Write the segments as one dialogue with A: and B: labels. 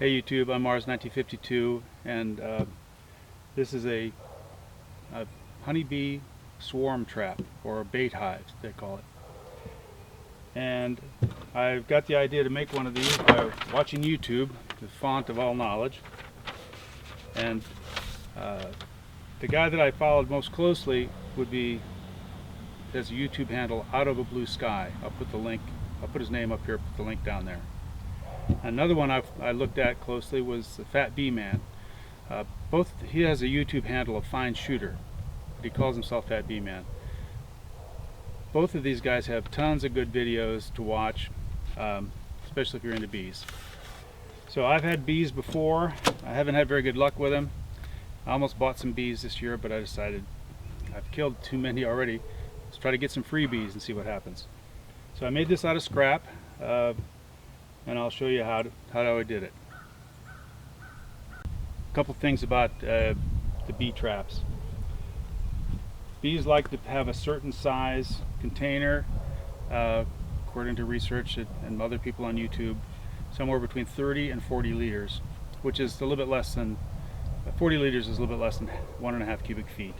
A: Hey YouTube, I'm Mars1952, and this is a honeybee swarm trap, or bait hive they call it. And I've got the idea to make one of these by watching YouTube, the font of all knowledge. And the guy that I followed most closely has a YouTube handle, Out of a Blue Sky. I'll put his name up here, put the link down there. Another one I looked at closely was the Fat Bee Man. He has a YouTube handle of Fine Shooter, but he calls himself Fat Bee Man. Both of these guys have tons of good videos to watch, especially if you're into bees. So I've had bees before. I haven't had very good luck with them. I almost bought some bees this year, but I decided I've killed too many already. Let's try to get some freebies and see what happens. So I made this out of scrap. And I'll show you how I did it. A couple things about the bee traps. Bees like to have a certain size container, according to research and other people on YouTube, somewhere between 30 and 40 liters, which is a little bit less than 40 liters is a little bit less than 1.5 cubic feet.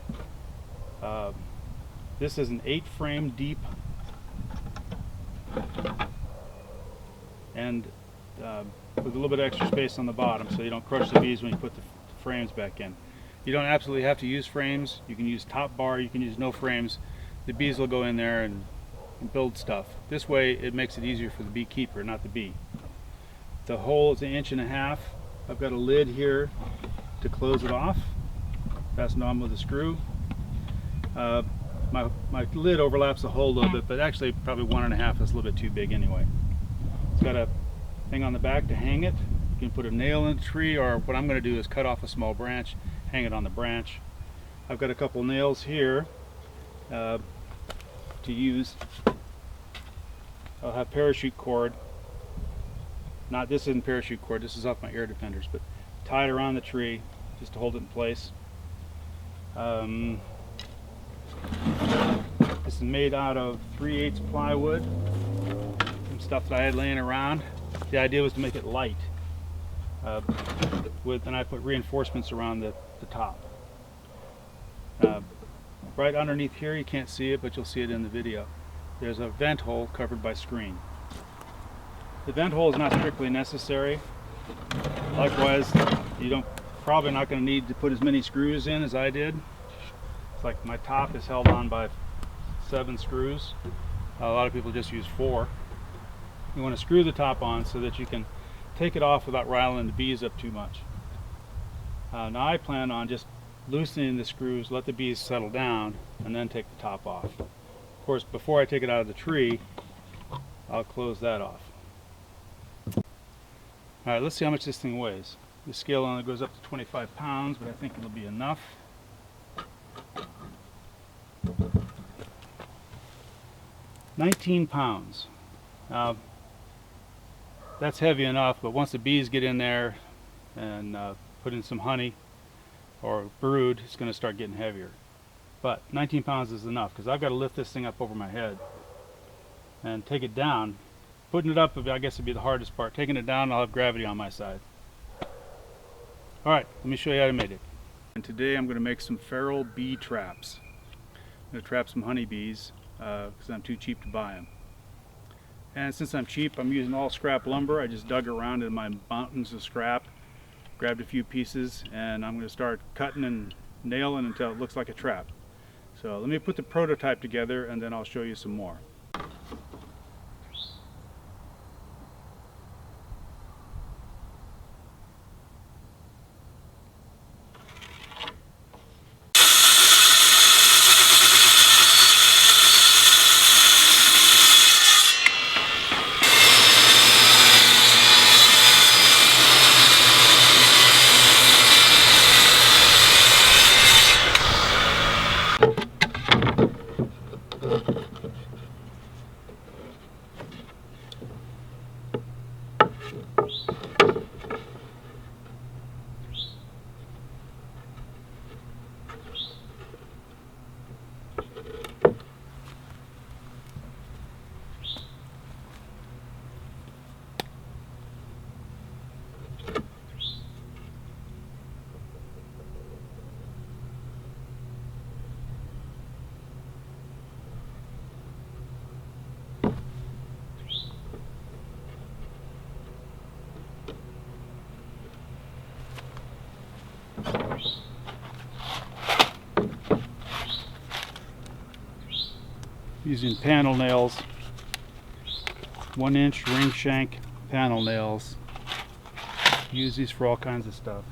A: This is an 8-frame deep, and with a little bit of extra space on the bottom so you don't crush the bees when you put the frames back in. You don't absolutely have to use frames. You can use top bar, you can use no frames. The bees will go in there and build stuff. This way it makes it easier for the beekeeper, not the bee. The hole is 1.5 inches. I've got a lid here to close it off, fasten on with a screw. My lid overlaps the hole a little bit, but actually probably 1.5 is a little bit too big anyway. It's got a thing on the back to hang it. You can put a nail in the tree, or what I'm going to do is cut off a small branch, hang it on the branch. I've got a couple nails here to use. I'll have parachute cord. This isn't parachute cord, this is off my air defenders, but tied around the tree just to hold it in place. This is made out of 3/8 plywood. Stuff that I had laying around. The idea was to make it light, and I put reinforcements around the top. Right underneath here, you can't see it, but you'll see it in the video. There's a vent hole covered by screen. The vent hole is not strictly necessary. Likewise, probably not going to need to put as many screws in as I did. It's like my top is held on by 7 screws. A lot of people just use 4. You want to screw the top on so that you can take it off without riling the bees up too much. Now I plan on just loosening the screws, let the bees settle down, and then take the top off. Of course, before I take it out of the tree, I'll close that off. Alright, let's see how much this thing weighs. The scale only goes up to 25 pounds, but I think it'll be enough. 19 pounds. Now, that's heavy enough, but once the bees get in there and put in some honey or brood, it's going to start getting heavier. But 19 pounds is enough, because I've got to lift this thing up over my head and take it down. Putting it up, I guess, would be the hardest part. Taking it down, I'll have gravity on my side. Alright, let me show you how to make it. And today I'm going to make some feral bee traps. I'm going to trap some honeybees because I'm too cheap to buy them. And since I'm cheap, I'm using all scrap lumber. I just dug around in my mountains of scrap, grabbed a few pieces, and I'm going to start cutting and nailing until it looks like a trap. So let me put the prototype together and then I'll show you some more. using panel nails, 1-inch ring shank panel nails. Use these for all kinds of stuff.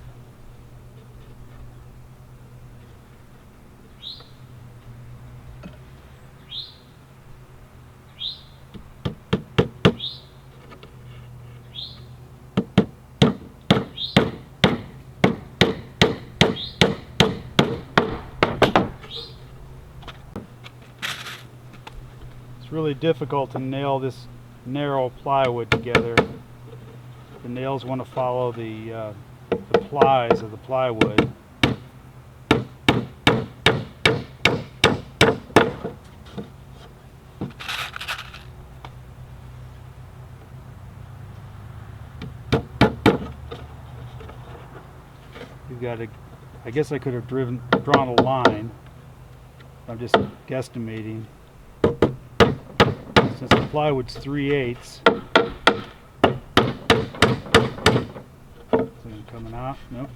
A: It's really difficult to nail this narrow plywood together. The nails want to follow the plies of the plywood. You've got to, I guess I could have drawn a line. I'm just guesstimating. Since the plywood's 3/8. Coming out, nope.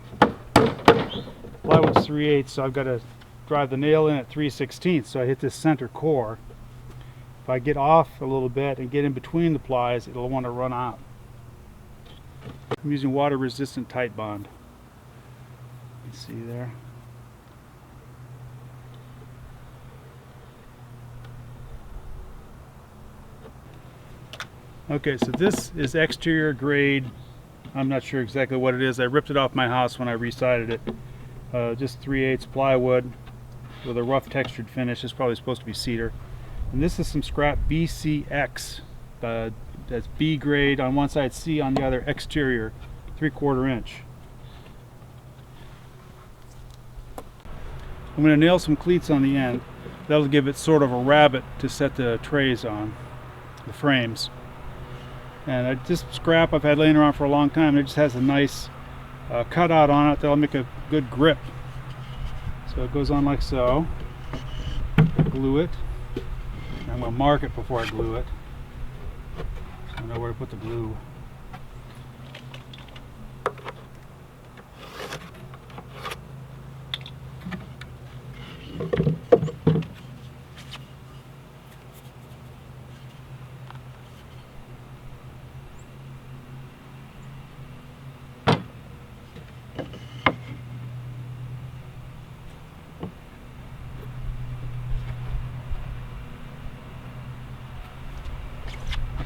A: Plywood's 3/8, so I've got to drive the nail in at 3/16, so I hit this center core. If I get off a little bit and get in between the plies, it'll want to run out. I'm using water resistant tight bond. You can see there. Okay, so this is exterior grade. I'm not sure exactly what it is. I ripped it off my house when I resided it. Just 3/8 plywood with a rough textured finish. It's probably supposed to be cedar. And this is some scrap BCX. That's B grade on one side, C on the other, exterior, 3/4 inch. I'm going to nail some cleats on the end. That'll give it sort of a rabbet to set the trays on, the frames. And this scrap I've had laying around for a long time. It just has a nice cutout on it that'll make a good grip. So it goes on like so. Glue it. I'm going to mark it before I glue it, so I know where to put the glue.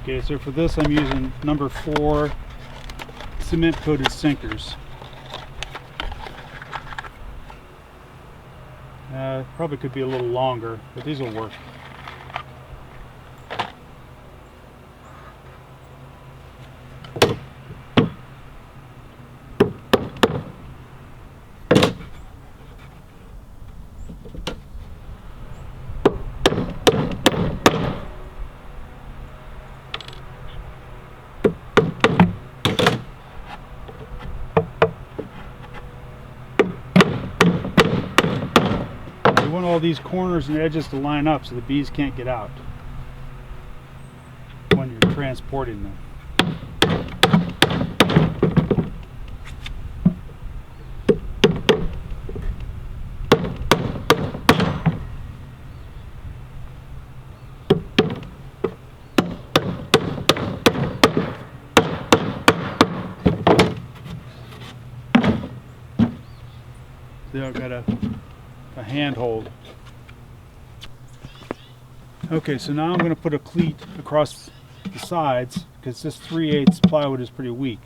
A: Okay, so for this I'm using number 4 cement coated sinkers. Probably could be a little longer, but these will work. You want all these corners and edges to line up so the bees can't get out when you're transporting them. So I've got a handhold. Okay, so now I'm going to put a cleat across the sides because this 3/8 plywood is pretty weak.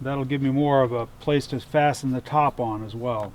A: That'll give me more of a place to fasten the top on as well.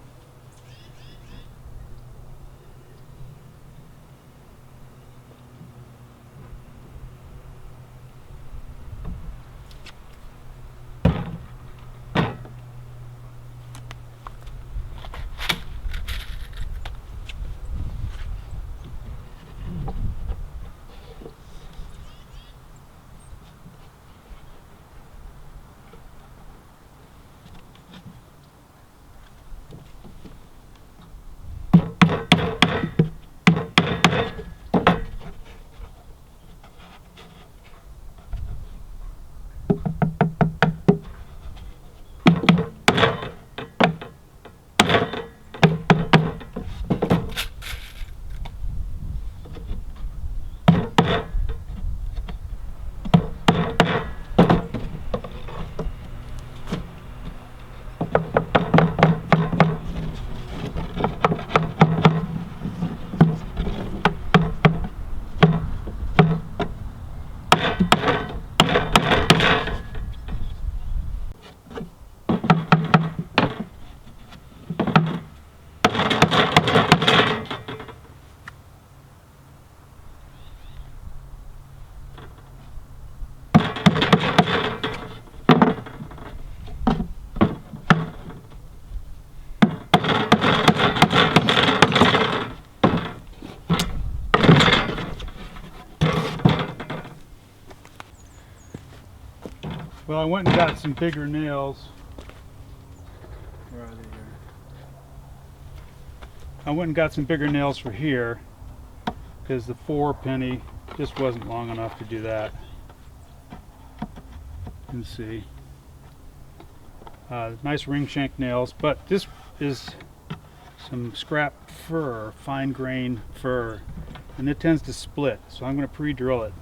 A: Well, I went and got some bigger nails. Where are they here? I went and got some bigger nails for here because the 4-penny just wasn't long enough to do that. You can see. Nice ring shank nails, but this is some scrap fir, fine grain fir, and it tends to split, so I'm going to pre-drill it.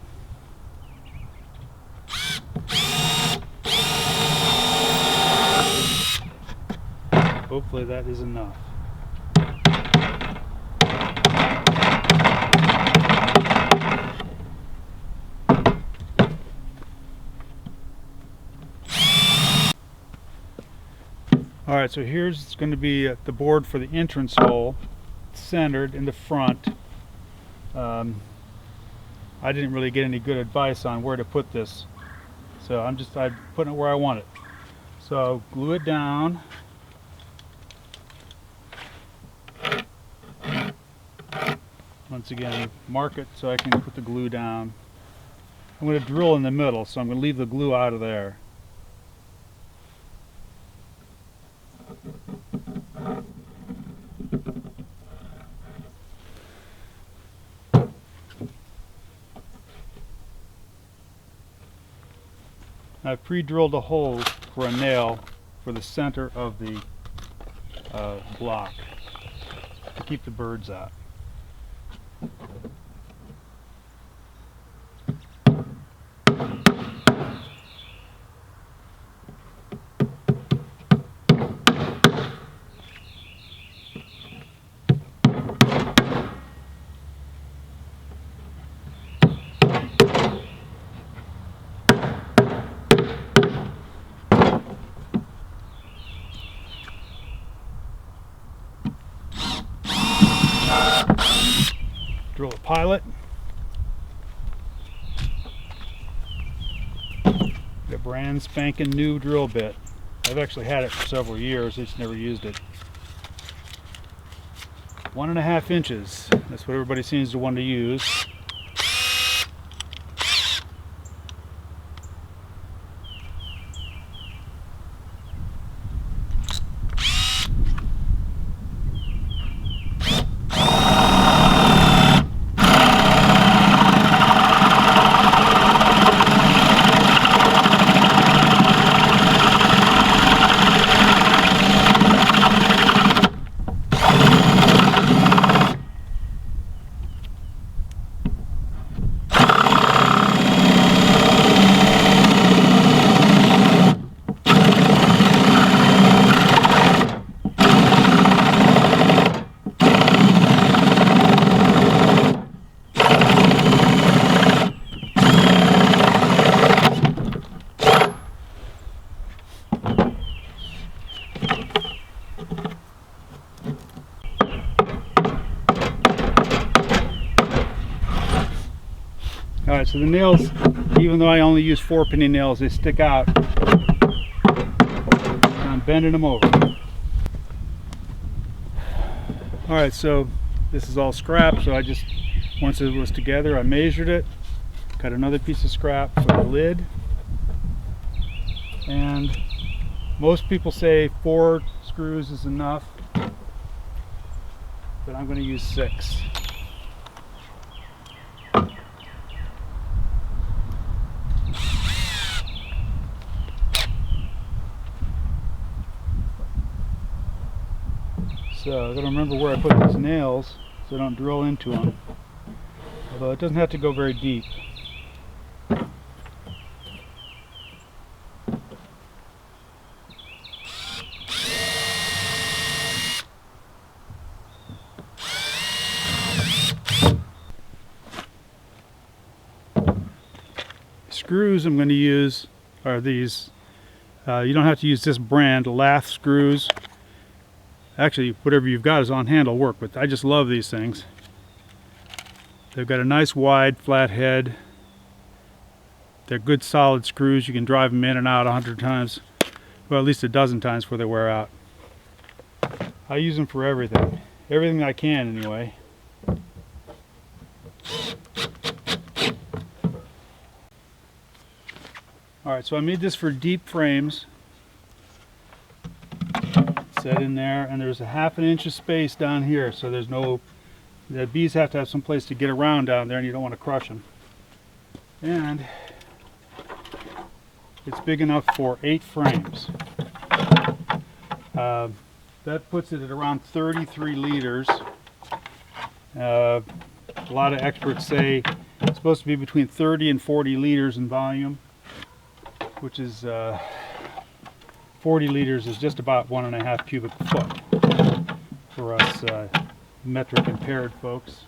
A: Hopefully that is enough. Alright, so here's going to be the board for the entrance hole, centered in the front. I didn't really get any good advice on where to put this, so I'm putting it where I want it. So I'll glue it down. Once again, mark it so I can put the glue down. I'm going to drill in the middle, so I'm going to leave the glue out of there. I've pre-drilled a hole for a nail for the center of the block to keep the birds out. Drill a pilot. A brand spanking new drill bit. I've actually had it for several years, just never used it. 1.5 inches. That's what everybody seems to want to use. Alright, so the nails, even though I only use 4-penny nails, they stick out. I'm bending them over. Alright, so this is all scrap, so once it was together, I measured it, cut another piece of scrap for the lid, and most people say 4 screws is enough, but I'm going to use 6. So I've got to remember where I put these nails so I don't drill into them. Although it doesn't have to go very deep. Screws I'm going to use are these. You don't have to use this brand, lath screws. Actually, whatever you've got is on hand will work, but I just love these things. They've got a nice wide flat head. They're good solid screws. You can drive them in and out 100 times. Well, at least a dozen times before they wear out. I use them for everything. Everything I can, anyway. Alright, so I made this for deep frames. Set in there, and there's a 1/2 inch of space down here, so there's no, the bees have to have some place to get around down there, and you don't want to crush them. And it's big enough for 8 frames. That puts it at around 33 liters. A lot of experts say it's supposed to be between 30 and 40 liters in volume, which is 40 liters is just about 1.5 cubic foot for us metric impaired folks.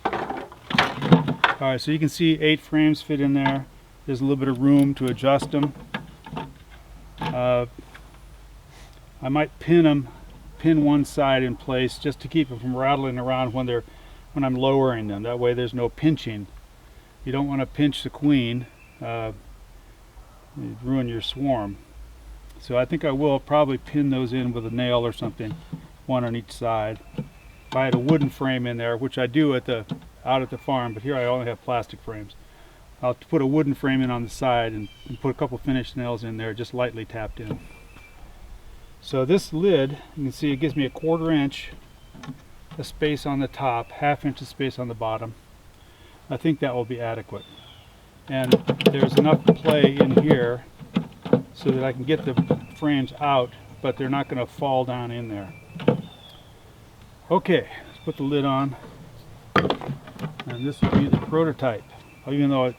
A: Alright, so you can see 8 frames fit in there. There's a little bit of room to adjust them. I might pin one side in place just to keep them from rattling around when I'm lowering them. That way there's no pinching. You don't want to pinch the queen. You'd ruin your swarm. So I think I will probably pin those in with a nail or something, one on each side. If I had a wooden frame in there, which I do out at the farm, but here I only have plastic frames. I'll put a wooden frame in on the side and put a couple finished nails in there, just lightly tapped in. So this lid, you can see it gives me a 1/4 inch of space on the top, 1/2 inch of space on the bottom. I think that will be adequate. And there's enough play in here so that I can get the frames out, but they're not going to fall down in there. Okay, let's put the lid on. And this will be the prototype. Even though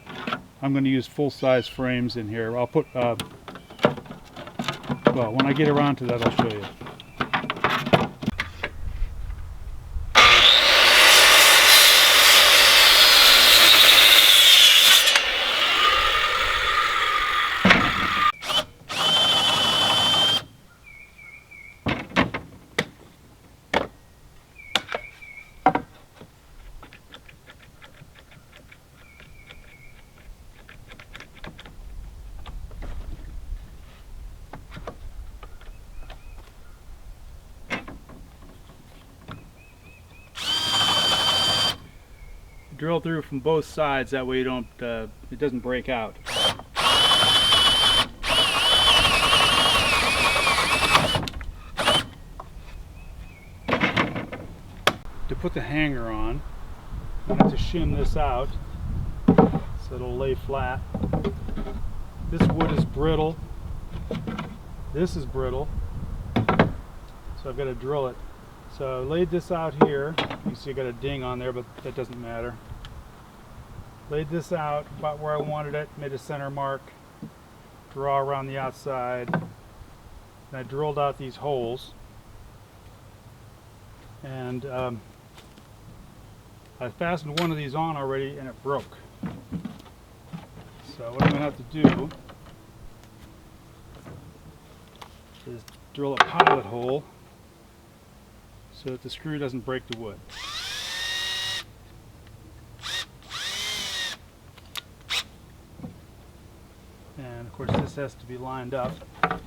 A: I'm going to use full-size frames in here, I'll put, well, when I get around to that, I'll show you. Drill through from both sides, that way you don't it doesn't break out. To put the hanger on, I have to shim this out so it'll lay flat. This wood is brittle. This is brittle, so I've got to drill it. So I laid this out here. You can see I got a ding on there, but that doesn't matter. Laid this out about where I wanted it, made a center mark, draw around the outside, and I drilled out these holes. And I fastened one of these on already and it broke. So what I'm going to have to do is drill a pilot hole so that the screw doesn't break the wood. And of course this has to be lined up. The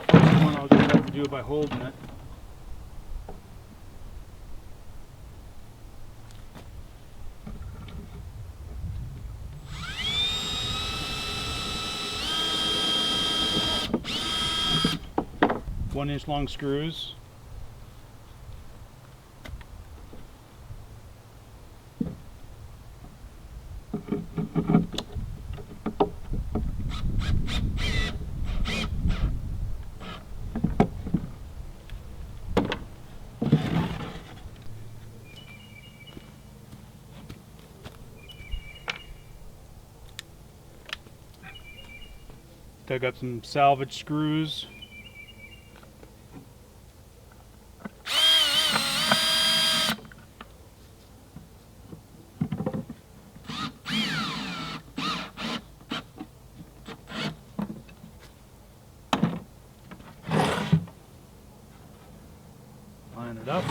A: first one I'll just have to do it by holding it. One-inch long screws. Dug up some salvage screws. Line it up.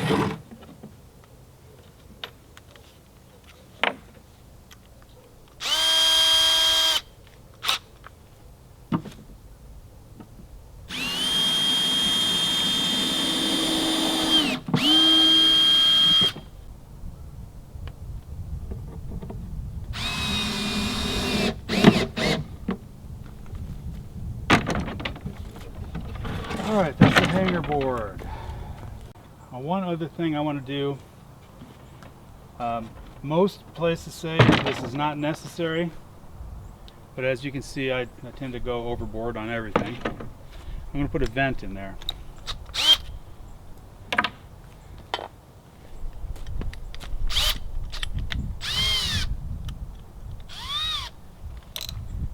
A: backer board. One other thing I want to do, most places say this is not necessary, but as you can see, I tend to go overboard on everything. I'm going to put a vent in there.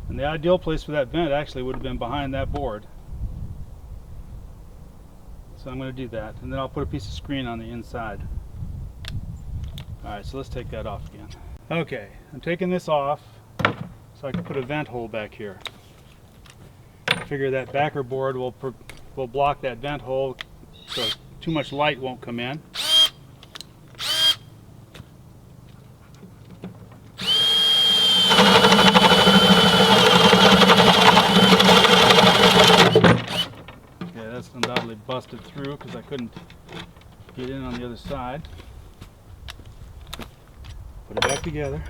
A: And the ideal place for that vent actually would have been behind that board. So I'm going to do that, and then I'll put a piece of screen on the inside. Alright, so let's take that off again. Okay, I'm taking this off so I can put a vent hole back here. I figure that backer board will block that vent hole so too much light won't come in. Yeah, that's undoubtedly busted through because I couldn't get in on the other side. Put it back together.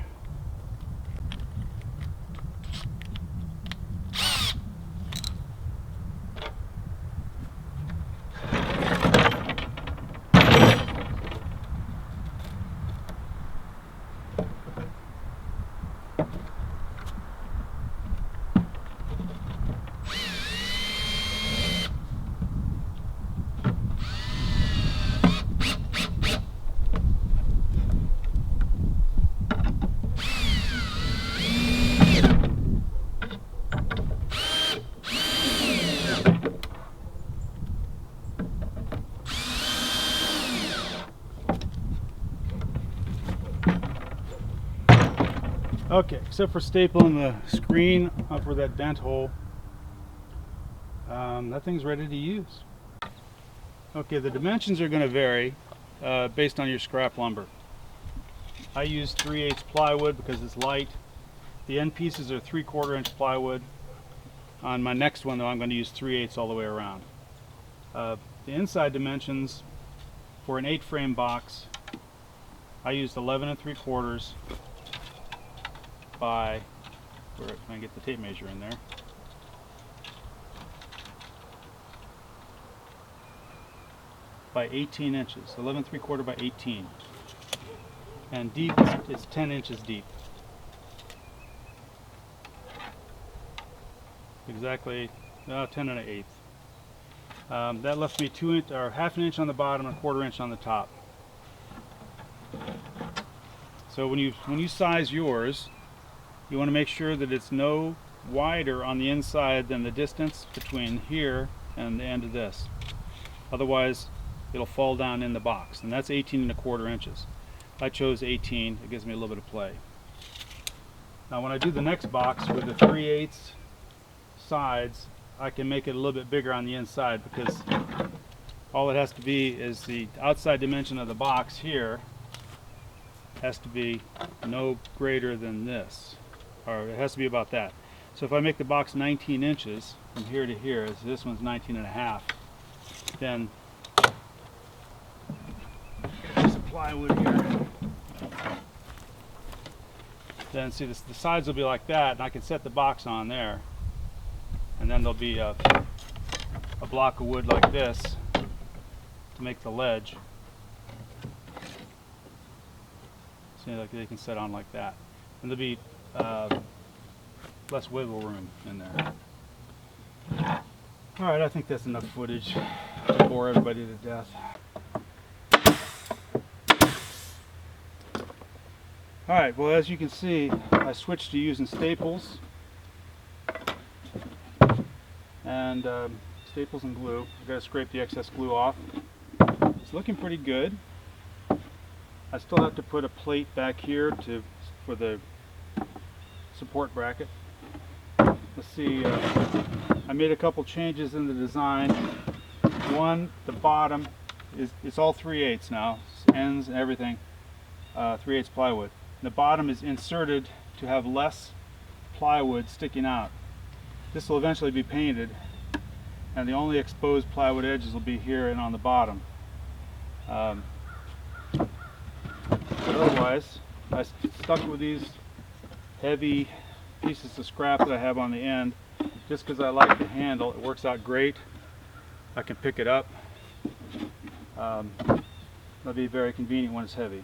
A: Okay, except for stapling the screen over that vent hole, that thing's ready to use. Okay, the dimensions are going to vary based on your scrap lumber. I use 3/8 plywood because it's light. The end pieces are 3/4 inch plywood. On my next one though, I'm going to use 3/8 all the way around. The inside dimensions for an 8-frame box, I used 11 3/4 by, where can I get the tape measure in there? By 18 inches, 11 3/4 by 18. And deep is 10 inches deep. Exactly 10 1/8. That left me 1/2 inch on the bottom and 1/4 inch on the top. So when you size yours, you want to make sure that it's no wider on the inside than the distance between here and the end of this. Otherwise, it'll fall down in the box, and that's 18 1/4 inches. I chose 18. It gives me a little bit of play. Now, when I do the next box with the 3/8 sides, I can make it a little bit bigger on the inside because all it has to be is the outside dimension of the box here has to be no greater than this, or it has to be about that. So if I make the box 19 inches from here to here, so this one's 19 1/2, then piece of plywood here, then see the sides will be like that, and I can set the box on there, and then there'll be a block of wood like this to make the ledge. See, like they can set on like that, and there'll be less wiggle room in there. Alright, I think that's enough footage to bore everybody to death. Alright, well, as you can see, I switched to using staples and staples and glue. I've got to scrape the excess glue off. It's looking pretty good. I still have to put a plate back here for the support bracket. Let's see, I made a couple changes in the design. One, the bottom it's all 3/8 now, ends and everything, 3/8 plywood. The bottom is inserted to have less plywood sticking out. This will eventually be painted, and the only exposed plywood edges will be here and on the bottom. But otherwise, I stuck with these heavy pieces of scrap that I have on the end just because I like the handle. It works out great. I can pick it up That'll be very convenient when it's heavy.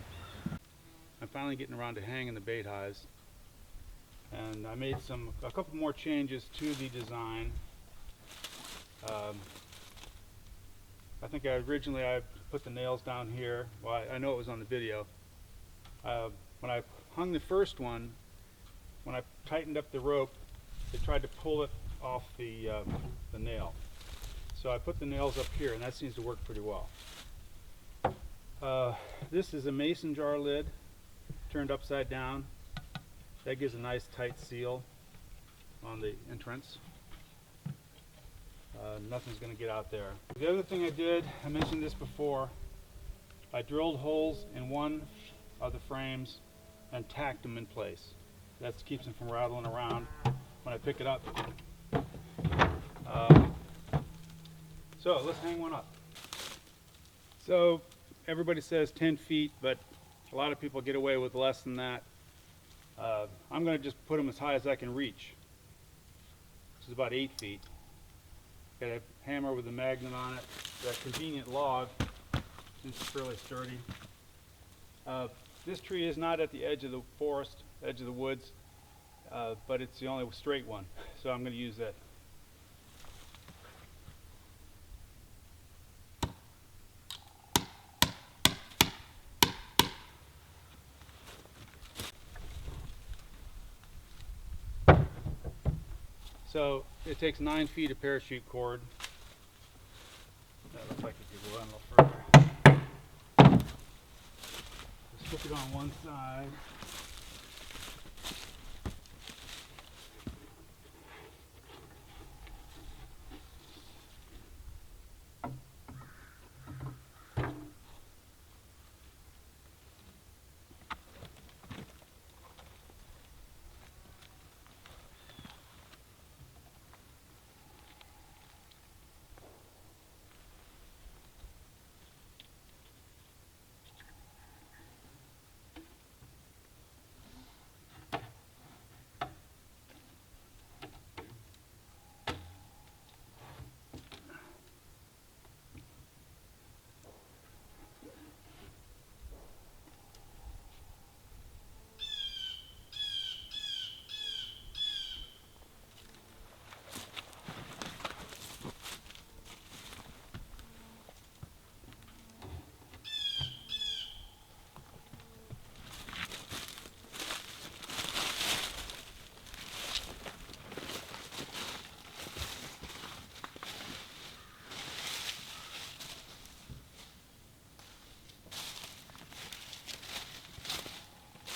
A: I'm finally getting around to hanging the bait hives, and I made a couple more changes to the design. I think originally I put the nails down here. Well, I know it was on the video. When I hung the first one, when I tightened up the rope, it tried to pull it off the nail. So I put the nails up here, and that seems to work pretty well. This is a mason jar lid turned upside down. That gives a nice tight seal on the entrance. Nothing's going to get out there. The other thing I did, I mentioned this before, I drilled holes in one of the frames and tacked them in place. That keeps them from rattling around when I pick it up. So let's hang one up. So everybody says 10 feet, but a lot of people get away with less than that. I'm going to just put them as high as I can reach, which is about 8 feet. Got a hammer with a magnet on it. Got a convenient log, since it's fairly sturdy. This tree is not at the edge of the forest, edge of the woods, but it's the only straight one, so I'm going to use that. So it takes 9 feet of parachute cord. That looks like it could run a little further. Just hook it on one side.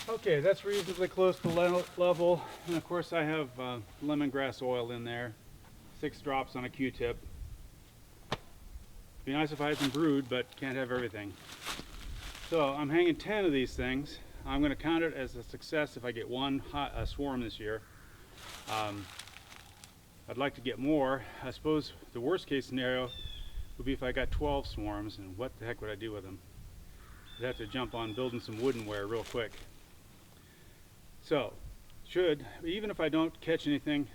A: Okay, that's reasonably close to level, and of course I have lemongrass oil in there, 6 drops on a Q-tip. Be nice if I had some brood, but can't have everything. So I'm hanging 10 of these things. I'm going to count it as a success if I get one swarm this year. I'd like to get more. I suppose the worst case scenario would be if I got 12 swarms, and what the heck would I do with them? I'd have to jump on building some woodenware real quick. So, even if I don't catch anything,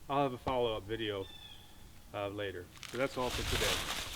A: I'll have a follow-up video later. So that's all for today.